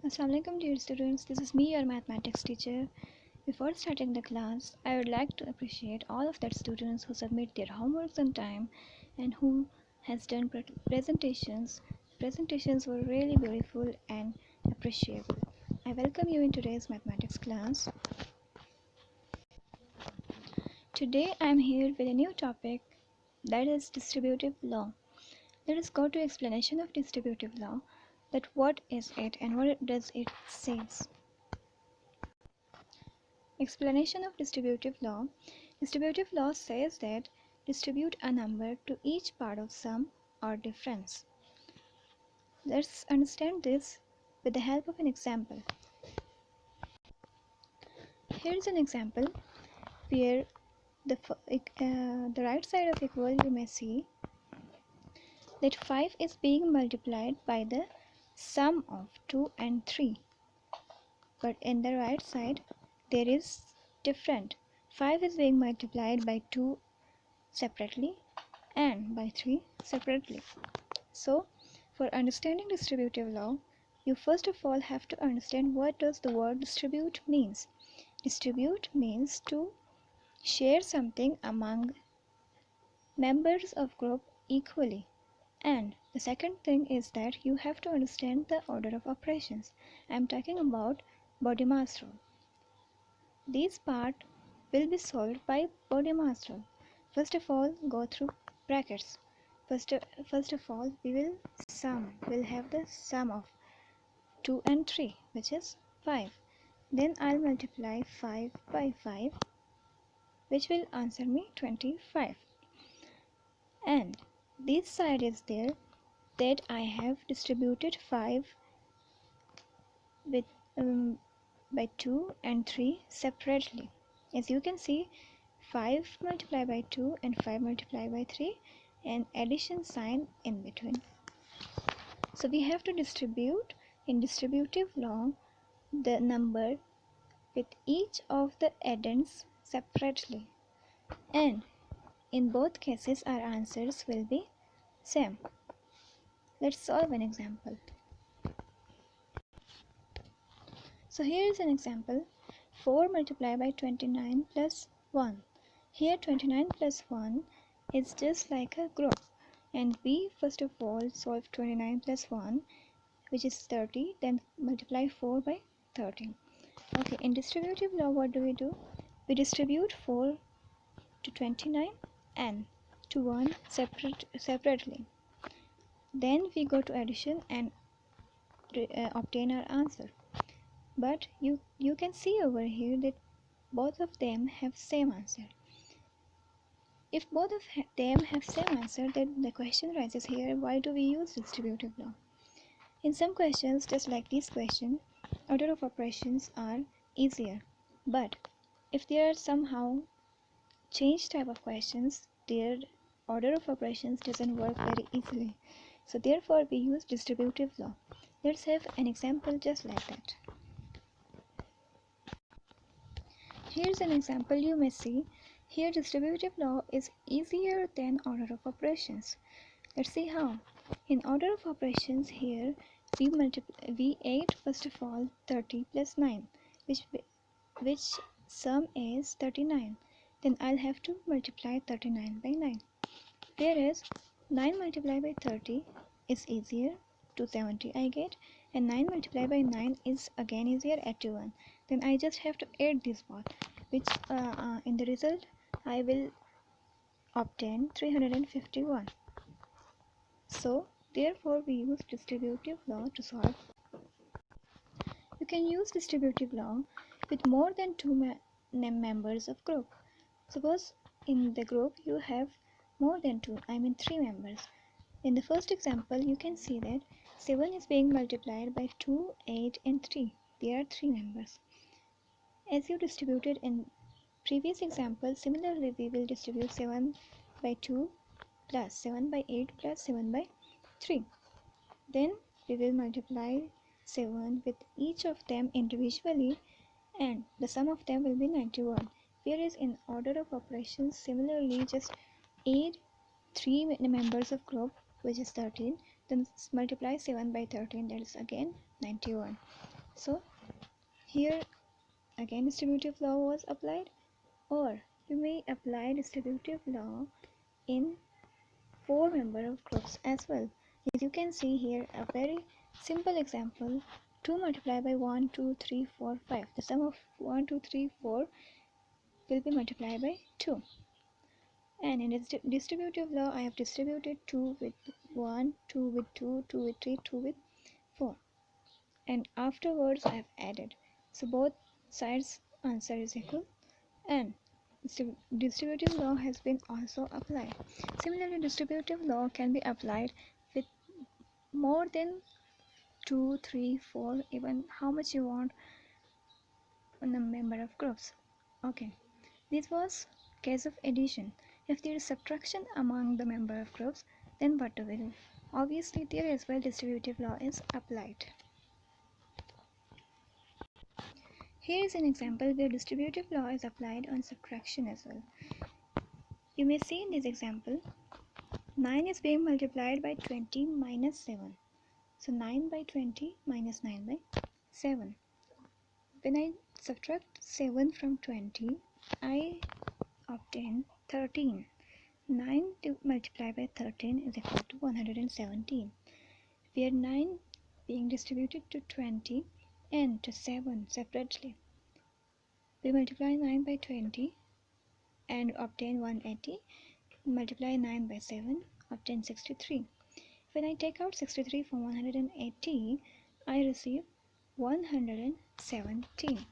Assalamualaikum dear students, this is me your mathematics teacher. Before starting the class, I would like to appreciate all of the students who submit their homeworks on time and who has done presentations. Presentations were really beautiful and appreciable. I welcome you in today's mathematics class. Today I am here with a new topic, that is distributive law. Let us go to explanation of distributive law, that what is it and what does it says. Explanation of distributive law. Distributive law says that distribute a number to each part of sum or difference. Let's understand this with the help of an example. Here is an example where the right side of equal you may see that 5 is being multiplied by the sum of 2 and 3. But in the right side there is different. 5 is being multiplied by 2 separately and by 3 separately. So, for understanding distributive law, you first of all have to understand what does the word distribute means. Distribute means to share something among members of group equally. And the second thing is that you have to understand the order of operations. I am talking about body mass rule. These part will be solved by body mass rule. First of all, go through brackets. First of all, we'll have the sum of 2 and 3, which is 5. Then I'll multiply 5 by 5, which will answer me 25. And this side is there that I have distributed 5 with by 2 and 3 separately. As you can see, 5 multiplied by 2 and 5 multiplied by 3 and addition sign in between. So we have to distribute in distributive law the number with each of the addends separately, and in both cases our answers will be same. Let's solve an example. So here is an example, 4 multiplied by 29 plus 1. Here 29 plus 1 is just like a group, and we first of all solve 29 plus 1, which is 30, then multiply 4 by 13. Okay, in distributive law what do? We distribute 4 to 29 and to 1 separately. Then we go to addition and obtain our answer. But you can see over here that both of them have same answer. If both of them have same answer, then the question rises here, why do we use distributive law? In some questions, just like this question, order of operations are easier. But if there are somehow change type of questions, their order of operations doesn't work very easily. So therefore we use distributive law. Let's have an example just like that. Here's an example you may see. Here distributive law is easier than order of operations. Let's see how. In order of operations here we add first of all 30 plus 9, which sum is 39. Then I'll have to multiply 39 by 9. Whereas 9 multiplied by 30 is easier, 270 I get, and 9 multiplied by 9 is again easier, 81. Then I just have to add this both, which in the result I will obtain 351. So therefore we use distributive law to solve. You can use distributive law with more than 2 members of group. Suppose in the group you have more than 2, 3 members. In the first example you can see that 7 is being multiplied by 2, 8 and 3. There are 3 members. As you distributed in previous example, similarly we will distribute 7 by 2 plus 7 by 8 plus 7 by 3. Then we will multiply 7 with each of them individually, and the sum of them will be 91. Whereas in order of operations, similarly just add 3 members of group, which is 13, then multiply 7 by 13, that is again 91. So here again distributive law was applied, or you may apply distributive law in 4 member of groups as well. As you can see here, a very simple example: 2 multiplied by 1, 2, 3, 4, 5. The sum of 1, 2, 3, 4 will be multiplied by 2. And in distributive law, I have distributed 2 with 1, 2 with 2, 2 with 3, 2 with 4. And afterwards I have added. So both sides answer is equal, and distributive law has been also applied. Similarly, distributive law can be applied with more than 2, 3, 4, even how much you want on the member of groups. Okay, this was case of addition. If there is subtraction among the member of groups, then what do we do? Obviously there as well distributive law is applied. Here is an example where distributive law is applied on subtraction as well. You may see in this example, 9 is being multiplied by 20 minus 7. So 9 by 20 minus 9 by 7. When I subtract 7 from 20, I obtain 13. 9 multiplied by 13 is equal to 117, where 9 being distributed to 20 and to 7 separately. We multiply 9 by 20 and obtain 180. Multiply 9 by 7, obtain 63. When I take out 63 from 180, I receive 117.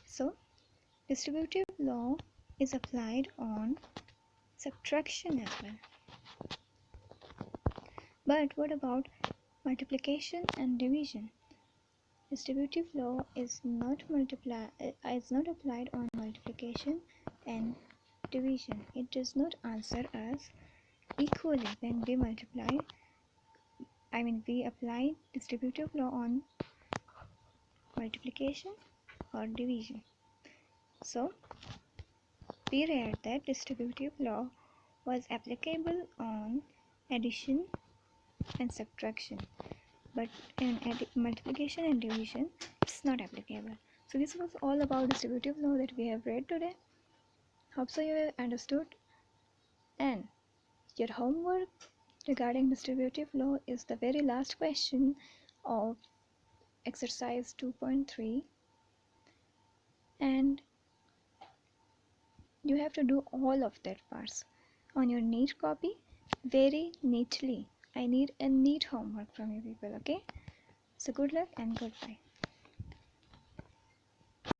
So, distributive law is applied on subtraction as well. But what about multiplication and division? Distributive law is not applied on multiplication and division. It does not answer us equally when we we apply distributive law on multiplication or division. So we read that distributive law was applicable on addition and subtraction, but in multiplication and division it's not applicable. So this was all about distributive law that we have read today. Hope so you have understood, and your homework regarding distributive law is the very last question of exercise 2.3, and you have to do all of that parts on your neat copy very neatly. I need a neat homework from you people, okay? So good luck and goodbye.